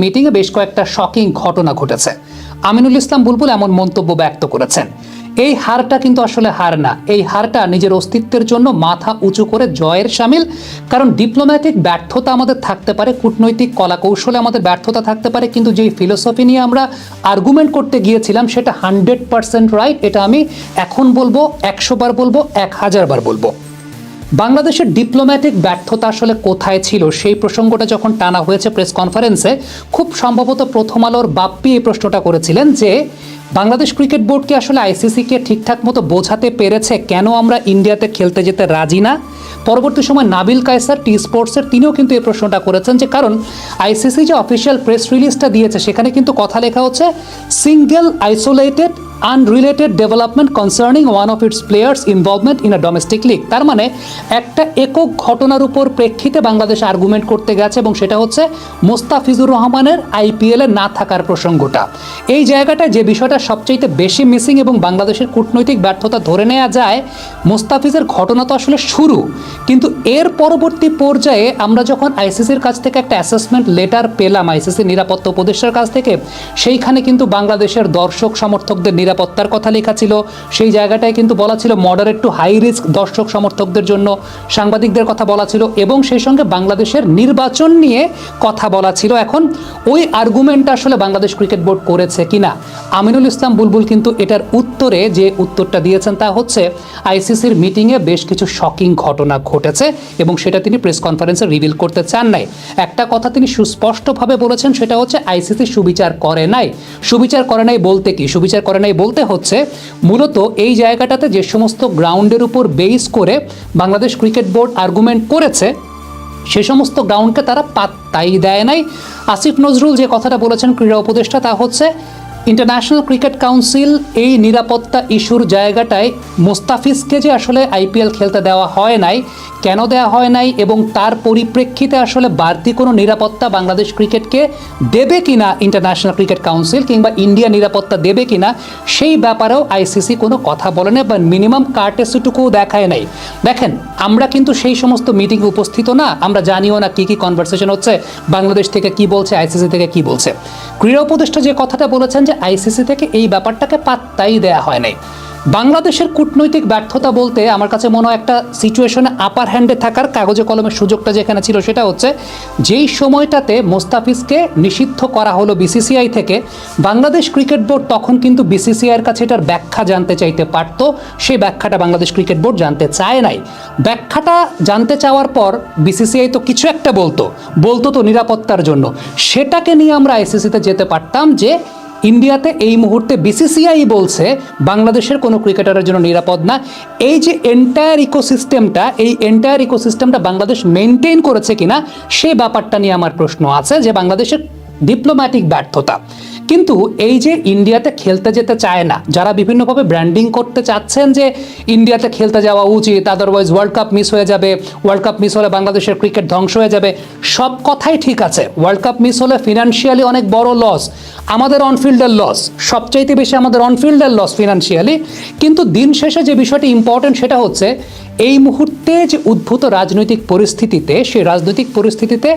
মিটিংয়ে বেশ কয়েকটা শকিং ঘটনা ঘটেছে। আমিনুল ইসলাম বুলবুল এমন মন্তব্য ব্যক্ত করেছেন, এই হারটা কিন্তু আসলে হার না, এই হারটা নিজের অস্তিত্বের জন্য মাথা উঁচু করে জয়ের শামিল। কারণ ডিপ্লোম্যাটিক ব্যর্থতা আমাদের থাকতে পারে, কূটনৈতিক কলাকৌশলে আমাদের ব্যর্থতা থাকতে পারে, কিন্তু যেই ফিলোসফি নিয়ে আমরা আর্গুমেন্ট করতে গিয়েছিলাম সেটা 100% রাইট। এটা আমি এখন বলবো, 100 বার বলবো, 1000 বার বলবো। বাংলাদেশের ডিপ্লোম্যাটিক ব্যর্থতা আসলে কোথায় ছিল সেই প্রসঙ্গটা যখন টানা হয়েছে প্রেস কনফারেন্সে, খুব সম্ভবত প্রথম আলোর বাপ্পি এই প্রশ্নটা করেছিলেন যে বাংলাদেশ ক্রিকেট বোর্ডকে আসলে আইসিসিকে ঠিকঠাক মতো বোঝাতে পেরেছে কেন আমরা ইন্ডিয়াতে খেলতে যেতে রাজি না। পরবর্তী সময় নাবিল কায়সার টি স্পোর্টসের তিনিও কিন্তু এই প্রশ্নটা করেছেন যে কারণ আইসিসি যে অফিসিয়াল প্রেস রিলিজটা দিয়েছে সেখানে কিন্তু কথা লেখা হচ্ছে single isolated unrelated development concerning one of its players involvement in a domestic league. তার মানে একটা একক ঘটনার উপর প্রেক্ষিতে বাংলাদেশ আর্গুমেন্ট করতে গেছে এবং সেটা হচ্ছে মোস্তাফিজুর রহমানের আইপিএলে না থাকার প্রসঙ্গটা। এই জায়গাটায় যে বিষয়টা সবচেয়ে বেশি মিসিং এবং বাংলাদেশের কূটনৈতিক ব্যর্থতা ধরে নেওয়া যায়, মোস্তাফিজের ঘটনা তো আসলে শুরু, কিন্তু এর পরবর্তী পর্যায়ে আমরা যখন আইসিসির কাছ থেকে একটা অ্যাসেসমেন্ট লেটার পেলাম আইসিসির নিরাপত্তা উপদেষ্টার কাছ থেকে, সেইখানে কিন্তু বাংলাদেশের দর্শক সমর্থকদের নিরাপত্তার কথা লেখা ছিল। সেই জায়গাটায় কিন্তু বলা ছিল মডারেট টু হাই রিস্ক দর্শক সমর্থকদের জন্য, সাংবাদিকদের কথা বলা ছিল এবং সেই সঙ্গে বাংলাদেশের নির্বাচন নিয়ে কথা বলা ছিল। এখন ওই আর্গুমেন্টটা আসলে বাংলাদেশ ক্রিকেট বোর্ড করেছে কিনা, আমিনুল ইসলাম বুলবুল কিন্তু এটার উত্তরে যে উত্তরটা দিয়েছেন তা হচ্ছে আইসিসির মিটিংয়ে বেশ কিছু শকিং ঘটনা ঘটেছে এবং সেটা তিনি প্রেস কনফারেন্সে রিভিল করতে চান নাই। একটা কথা তিনি সুস্পষ্টভাবে বলেছেন, সেটা হচ্ছে আইসিসি সুবিচার করে নাই। সুবিচার করে নাই বলতে কি? সুবিচার করে নাই বলতে হচ্ছে মূলত এই জায়গাটাতে যে সমস্ত গ্রাউন্ডের উপর বেস করে বাংলাদেশ ক্রিকেট বোর্ড আর্গুমেন্ট করেছে সে সমস্ত গ্রাউন্ডকে তারা পাত্তাই দেয় নাই। আসিফ নজরুল যে কথাটা বলেছেন ক্রীড়া উপদেষ্টা, তা হচ্ছে ইন্টারন্যাশনাল ক্রিকেট কাউন্সিল এই নিরাপত্তা ইস্যুর জায়গাটায় মোস্তাফিজকে যে আসলে আইপিএল খেলতে দেওয়া হয় নাই, কেন দেওয়া হয় নাই এবং তার পরিপ্রেক্ষিতে আসলে বাড়তি কোনো নিরাপত্তা বাংলাদেশ ক্রিকেটকে দেবে কিনা ইন্টারন্যাশনাল ক্রিকেট কাউন্সিল কিংবা ইন্ডিয়া নিরাপত্তা দেবে কিনা, সেই ব্যাপারেও আইসিসি কোনো কথা বলে না বা মিনিমাম কার্টেসিটুকুও দেখায় নাই। দেখেন, আমরা কিন্তু সেই সমস্ত মিটিংয়ে উপস্থিত না, আমরা জানিও না কী কী কনভারসেশন হচ্ছে, বাংলাদেশ থেকে কি বলছে, আইসিসি থেকে কি বলছে। ক্রীড়া উপদেষ্টা যে কথাটা বলেছেন যে আইসিসি থেকে এই ব্যাপারটাকে পাত্তাই দেয়া হয় নাই। বাংলাদেশের কূটনৈতিক ব্যর্থতা বলতে আমার কাছে মনে হয় একটা সিচুয়েশনে আপার হ্যান্ডে থাকার কাগজে কলমের সুযোগটা যেখানে ছিল সেটা হচ্ছে যেই সময়টাতে মোস্তাফিজকে নিষিদ্ধ করা হলো বিসিসিআই থেকে, বাংলাদেশ ক্রিকেট বোর্ড তখন কিন্তু বিসিসিআইয়ের কাছে এটার ব্যাখ্যা জানতে চাইতে পারতো, সেই ব্যাখ্যাটা বাংলাদেশ ক্রিকেট বোর্ড জানতে চায় নাই। ব্যাখ্যাটা জানতে চাওয়ার পর বিসিসিআই তো কিছু একটা বলতো তো নিরাপত্তার জন্য, সেটাকে নিয়ে আমরা আইসিসিতে যেতে পারতাম যে ইন্ডিয়াতে এই মুহূর্তে বিসিসিআই বলছে বাংলাদেশের কোনো ক্রিকেটারের জন্য নিরাপদ না। এই যে এন্টায়ার ইকোসিস্টেমটা বাংলাদেশ মেনটেন করেছে কিনা সেই ব্যাপারটা নিয়ে আমার প্রশ্ন আছে, যে বাংলাদেশের ডিপ্লোম্যাটিক ব্যর্থতা। কিন্তু এই যে ইন্ডিয়াতে খেলতে যেতে চায় না, যারা বিভিন্নভাবে ব্র্যান্ডিং করতে চাচ্ছেন যে ইন্ডিয়াতে খেলতে যাওয়া উচিত, আদারওয়াইজ ওয়ার্ল্ড কাপ মিস হয়ে যাবে, ওয়ার্ল্ড কাপ মিস হলে বাংলাদেশের ক্রিকেট ধ্বংস হয়ে যাবে, সব কথাই ঠিক আছে। ওয়ার্ল্ড কাপ মিস হলে ফিনান্সিয়ালি অনেক বড় লস, আমাদের অনফিল্ডের লস, সবচাইতে বেশি আমাদের অনফিল্ডের লস ফিনান্সিয়ালি। কিন্তু দিন শেষে যে বিষয়টি ইম্পর্টেন্ট সেটা হচ্ছে এই মুহূর্তে যে উদ্ভূত রাজনৈতিক পরিস্থিতিতে, সেই রাজনৈতিক পরিস্থিতিতে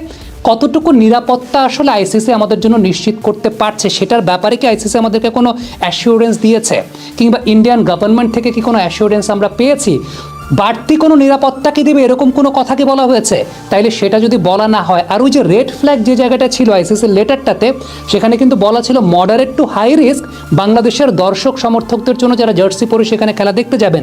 কতটুকু নিরাপত্তা আসলে আইসিসি আমাদের জন্য নিশ্চিত করতে পারছে, সেটার ব্যাপারে কি আইসিসি আমাদেরকে কোনো অ্যাসিওরেন্স দিয়েছে কিংবা ইন্ডিয়ান গভর্নমেন্ট থেকে কি কোনো অ্যাসিওরেন্স আমরা পেয়েছি? বাড়তি কোনো নিরাপত্তা কি দেবে এরকম কোনো কথা কি বলা হয়েছে? তাইলে সেটা যদি বলা না হয়, আর ওই যে রেড ফ্ল্যাগ যে জায়গাটা ছিল আইসিসির লেটারটাতে, সেখানে কিন্তু বলা ছিল মডারেট টু হাই রিস্ক বাংলাদেশের দর্শক সমর্থকদের জন্য যারা জার্সি পরে সেখানে খেলা দেখতে যাবেন,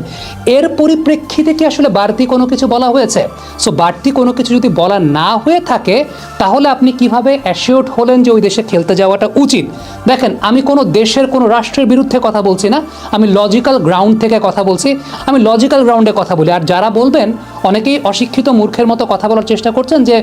এর পরিপ্রেক্ষিতে কি আসলে বাড়তি কোনো কিছু বলা হয়েছে? সো বাড়তি কোনো কিছু যদি বলা না হয়ে থাকে তাহলে আপনি কিভাবে অ্যাসিওর্ড হলেন যে ওই দেশে খেলতে যাওয়াটা উচিত? দেখেন, আমি কোনো দেশের কোনো রাষ্ট্রের বিরুদ্ধে কথা বলছি না, আমি লজিক্যাল গ্রাউন্ড থেকে কথা বলছি, আমি লজিক্যাল গ্রাউন্ডে কথা বলি। আর যারা বলবেন, অনেকেই অশিক্ষিত মূর্খের মতো কথা বলার চেষ্টা করছেন যে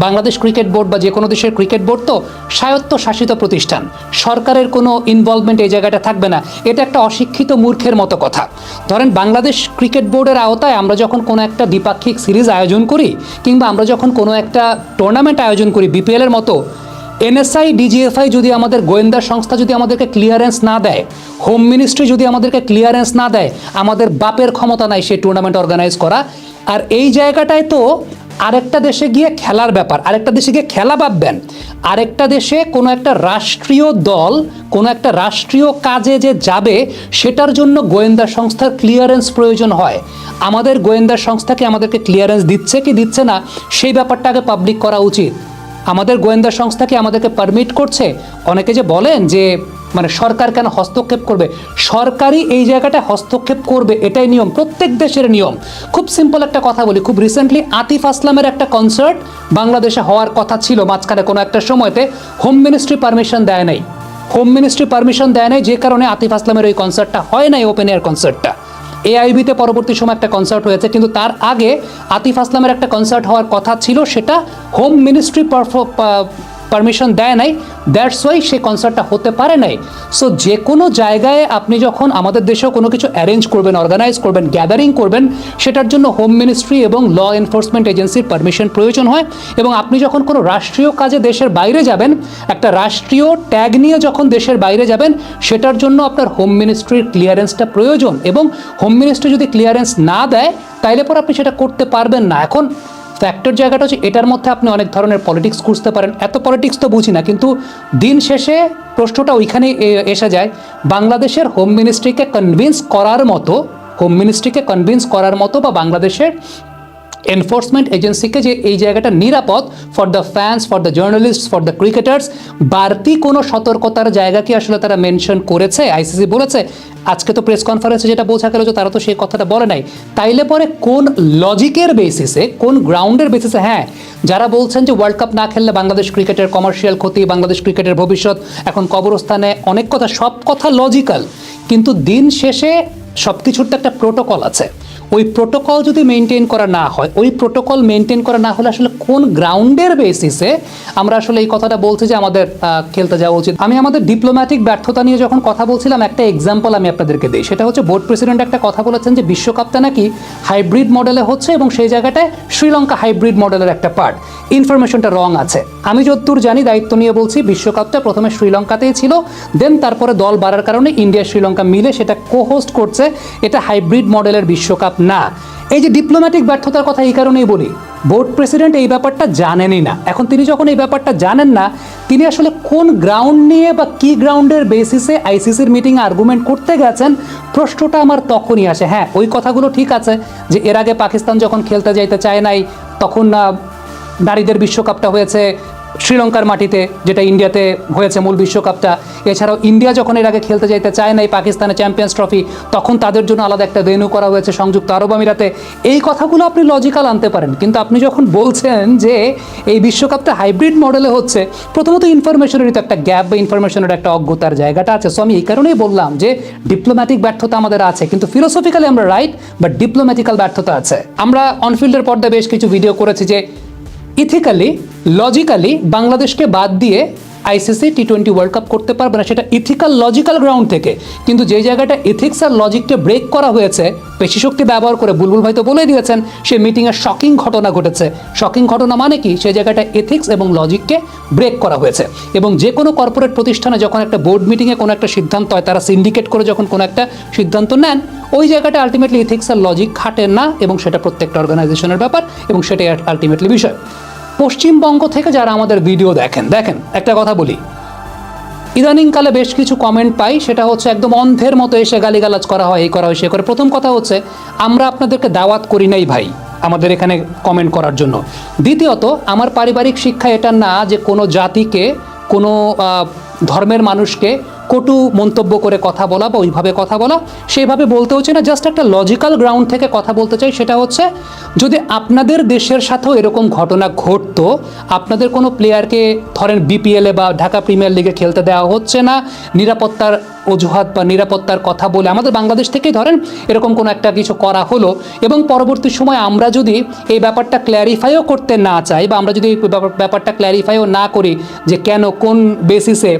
বাংলাদেশ ক্রিকেট বোর্ড বা যে কোনো দেশের ক্রিকেট বোর্ড তো স্বায়ত্তশাসিত প্রতিষ্ঠান, সরকারের কোনো ইনভলভমেন্ট এই জায়গাটা থাকবে না, এটা একটা অশিক্ষিত মূর্খের মতো কথা। ধরেন, বাংলাদেশ ক্রিকেট বোর্ডের আওতায় আমরা যখন কোনো একটা দ্বিপাক্ষিক সিরিজ আয়োজন করি কিংবা আমরা যখন কোনো একটা টুর্নামেন্ট আয়োজন করি বিপিএলের মতো, এনএসআই ডিজিএফআই যদি আমাদের গোয়েন্দা সংস্থা যদি আমাদেরকে ক্লিয়ারেন্স না দেয়, হোম মিনিস্ট্রি যদি আমাদেরকে ক্লিয়ারেন্স না দেয়, আমাদের বাপের ক্ষমতা নাই সেই টুর্নামেন্ট অর্গানাইজ করা। আর এই জায়গাটায় তো আরেকটা দেশে গিয়ে খেলার ব্যাপার, আরেকটা দেশে গিয়ে খেলা ভাববেন, আরেকটা দেশে কোনো একটা রাষ্ট্রীয় দল কোনো একটা রাষ্ট্রীয় কাজে যে যাবে সেটার জন্য গোয়েন্দা সংস্থার ক্লিয়ারেন্স প্রয়োজন হয়। আমাদের গোয়েন্দা সংস্থাকে আমাদেরকে ক্লিয়ারেন্স দিচ্ছে কি দিচ্ছে না সেই ব্যাপারটা আগে পাবলিক করা উচিত। আমাদের গোয়েন্দা সংস্থা কি আমাদেরকে পারমিট করছে? অনেকে যে বলেন যে মানে সরকার কেন হস্তক্ষেপ করবে, সরকারই এই জায়গাটা হস্তক্ষেপ করবে, এটাই নিয়ম, প্রত্যেক দেশের নিয়ম। খুব সিম্পল একটা কথা বলি, খুব রিসেন্টলি আতিফ আসলামের একটা কনসার্ট বাংলাদেশে হওয়ার কথা ছিল মাঝখানে কোনো একটা সময়তে, হোম মিনিস্ট্রি পারমিশন দেয় নাই, হোম মিনিস্ট্রি পারমিশন দেয় নাই, যে কারণে আতিফ আসলামের ওই কনসার্টটা হয় নাই, ওপেন এয়ার কনসার্টটা। এআইবিতে পরবর্তী সময় একটা কনসার্ট হয়েছে, কিন্তু তার আগে আতিফ আসলামের একটা কনসার্ট হওয়ার কথা ছিল, সেটা হোম মিনিস্ট্রি পারমিশন দেয় নাই, দ্যাটস ওয়াই সেই কনসার্টটা হতে পারে নাই। সো যে কোনো জায়গায় আপনি যখন আমাদের দেশেও কোনো কিছু অ্যারেঞ্জ করবেন, অর্গানাইজ করবেন, গ্যাদারিং করবেন, সেটার জন্য হোম মিনিস্ট্রি এবং ল এনফোর্সমেন্ট এজেন্সির পারমিশন প্রয়োজন হয়। এবং আপনি যখন কোনো রাষ্ট্রীয় কাজে দেশের বাইরে যাবেন, একটা রাষ্ট্রীয় ট্যাগ নিয়ে যখন দেশের বাইরে যাবেন, সেটার জন্য আপনার হোম মিনিস্ট্রির ক্লিয়ারেন্সটা প্রয়োজন। এবং হোম মিনিস্ট্রি যদি ক্লিয়ারেন্স না দেয় তাইলে পর আপনি সেটা করতে পারবেন না। এখন ফ্যাক্টর জায়গাটা হচ্ছে এটার মধ্যে আপনি অনেক ধরনের পলিটিক্স খুঁজতে পারেন, এত পলিটিক্স তো বুঝি না, কিন্তু দিন শেষে প্রশ্নটা ওইখানে এসে যায়, বাংলাদেশের হোম মিনিস্ট্রিকে কনভিন্স করার মতো, হোম মিনিস্ট্রিকে কনভিন্স করার মতো বা বাংলাদেশের এনফোর্সমেন্ট এজেন্সিকে যে এই জায়গাটা নিরাপদ for the fans, for the journalist, for the cricketers, বাড়তি কোনো সতর্কতার জায়গা কি আসলে তারা মেনশন করেছে? আইসিসি বলেছে? আজকে তো প্রেস কনফারেন্সে যেটা বোঝা গেল যে তারা তো সেই কথাটা বলে নাই। তাইলে পরে কোন লজিকের বেসিসে, কোন গ্রাউন্ডের বেসিসে, হ্যাঁ যারা বলছেন যে ওয়ার্ল্ড কাপ না খেললে বাংলাদেশ ক্রিকেটের কমার্শিয়াল ক্ষতি, বাংলাদেশ ক্রিকেটের ভবিষ্যৎ এখন কবরস্থানে, অনেক কথা, সব কথা লজিক্যাল, কিন্তু দিন শেষে সব কিছুর তো একটা প্রোটোকল আছে। ওই প্রোটোকল যদি মেনটেন করা না হয়, ওই প্রোটোকল মেনটেন করা না হলে আসলে কোন গ্রাউন্ডের বেসিসে আমরা আসলে এই কথাটা বলছি যে আমাদের খেলতে যাওয়া উচিত? আমি আমাদের ডিপ্লোম্যাটিক ব্যর্থতা নিয়ে যখন কথা বলছিলাম, একটা এক্সাম্পল আমি আপনাদেরকে দিই, সেটা হচ্ছে বোর্ড প্রেসিডেন্ট একটা কথা বলেছেন যে বিশ্বকাপটা নাকি হাইব্রিড মডেলে হচ্ছে এবং সেই জায়গাটায় শ্রীলঙ্কা হাইব্রিড মডেলের একটা পার্ট। ইনফরমেশনটা রং আছে। আমি যতদূর জানি, দায়িত্ব নিয়ে বলছি, বিশ্বকাপটা প্রথমে শ্রীলঙ্কাতেই ছিল, দেন তারপরে দল বাড়ার কারণে ইন্ডিয়া শ্রীলঙ্কা মিলে সেটা কো-হোস্ট করছে। এটা হাইব্রিড মডেলের বিশ্বকাপ না। এই যে ডিপ্লোম্যাটিক ব্যর্থতার কথা এই কারণেই বলি, বোর্ড প্রেসিডেন্ট এই ব্যাপারটা জানেনই না। এখন তিনি যখন এই ব্যাপারটা জানেন না, তিনি আসলে কোন গ্রাউন্ড নিয়ে বা কি গ্রাউন্ডের বেসিসে আইসিসির মিটিংয়ে আর্গুমেন্ট করতে গেছেন, প্রশ্নটা আমার তখনই আসে। হ্যাঁ, ওই কথাগুলো ঠিক আছে যে এর আগে পাকিস্তান যখন খেলতে যাইতে চায় নাই, তখন নারীদের বিশ্বকাপটা হয়েছে শ্রীলঙ্কার মাটিতে, যেটা ইন্ডিয়াতে হয়েছে মূল বিশ্বকাপটা। এছাড়াও ইন্ডিয়া যখন এর আগে খেলতে যাইতে চায় নাই পাকিস্তানে চ্যাম্পিয়ন্স ট্রফি, তখন তাদের জন্য আলাদা একটা ভেন্যু করা হয়েছে সংযুক্ত আরব আমিরাতে। এই কথাগুলো আপনি লজিক্যাল আনতে পারেন, কিন্তু আপনি যখন বলছেন যে এই বিশ্বকাপটা হাইব্রিড মডেলে হচ্ছে, প্রথমত ইনফরমেশনের তো একটা গ্যাপ বা ইনফরমেশনের একটা অজ্ঞতার জায়গাটা আছে। সো আমি এই কারণেই বললাম যে ডিপ্লোম্যাটিক ব্যর্থতা আমাদের আছে, কিন্তু ফিলোসফিক্যালি আমরা রাইট, বাট ডিপ্লোম্যাটিক্যাল ব্যর্থতা আছে। আমরা অনফিল্ডের পর্দায় বেশ কিছু ভিডিও করেছি যে ইথিক্যালি, লজিক্যালি বাংলাদেশকে বাদ দিয়ে আইসিসি টি-20 ওয়ার্ল্ড কাপ করতে পারবে না, সেটা ইথিক্যাল লজিক্যাল গ্রাউন্ড থেকে। কিন্তু যে জায়গাটা এথিক্স আর লজিককে ব্রেক করা হয়েছে পেশি শক্তি ব্যবহার করে, বুলবুল ভাই তো বলে দিয়েছেন, সে মিটিংয়ে শকিং ঘটনা ঘটেছে। শকিং ঘটনা মানে কি? সেই জায়গাটা এথিক্স এবং লজিককে ব্রেক করা হয়েছে। এবং যে কোনো কর্পোরেট প্রতিষ্ঠানে যখন একটা বোর্ড মিটিংয়ে কোনো একটা সিদ্ধান্ত হয়, তারা সিন্ডিকেট করে যখন কোনো একটা সিদ্ধান্ত নেন, ওই জায়গাটা আলটিমেটলি এথিক্স আর লজিক খাটে না, এবং সেটা প্রত্যেকটা অর্গানাইজেশনের ব্যাপার, এবং সেটাই আলটিমেটলি বিষয়। পশ্চিমবঙ্গ থেকে যারা আমাদের ভিডিও দেখেন, একটা কথা বলি, ইদানিংকালে বেশ কিছু কমেন্ট পাই, সেটা হচ্ছে একদম অন্ধের মতো এসে গালিগালাজ করা হয়, এই করা হয়, সে করে। প্রথম কথা হচ্ছে, আমরা আপনাদেরকে দাওয়াত করি নাই ভাই আমাদের এখানে কমেন্ট করার জন্য। দ্বিতীয়ত, আমার পারিবারিক শিক্ষা এটা না যে কোনো জাতিকে, কোনো ধর্মের মানুষকে কটু মন্তব্য করে কথা বলা বা ওইভাবে কথা বলা, সেইভাবে বলতে হচ্ছে না। জাস্ট একটা লজিক্যাল গ্রাউন্ড থেকে কথা বলতে চাই, সেটা হচ্ছে যদি আপনাদের দেশের সাথেও এরকম ঘটনা ঘটতো, আপনাদের কোনো প্লেয়ারকে ধরেন বিপিএলে বা ঢাকা প্রিমিয়ার লিগে খেলতে দেওয়া হচ্ছে না, নিরাপত্তার অজুহাত বা নিরাপত্তার কথা বলে আমাদের বাংলাদেশ থেকেই ধরেন এরকম কোনো একটা কিছু করা হলো, এবং পরবর্তী সময় আমরা যদি এই ব্যাপারটা ক্ল্যারিফাইও করতে না চাই, বা আমরা যদি এই ব্যাপারটা ক্ল্যারিফাইও না করি যে কেন, কোন বেসিসে,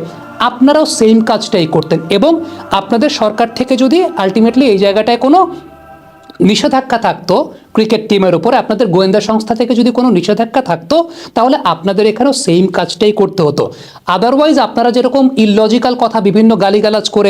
আপনারাও সেম কাজটাই করতেন। এবং আপনাদের সরকার থেকে যদি আলটিমেটলি এই জায়গাটায় কোনো নিষেধাজ্ঞা থাকতো ক্রিকেট টিমের উপরে, আপনাদের গোয়েন্দা সংস্থা থেকে যদি কোনো নিষেধাজ্ঞা থাকতো, তাহলে আপনাদের এখানেও সেম কাজটাই করতে হতো। আদারওয়াইজ আপনারা যেরকম ইললজিক্যাল কথা বিভিন্ন গালিগালাজ করে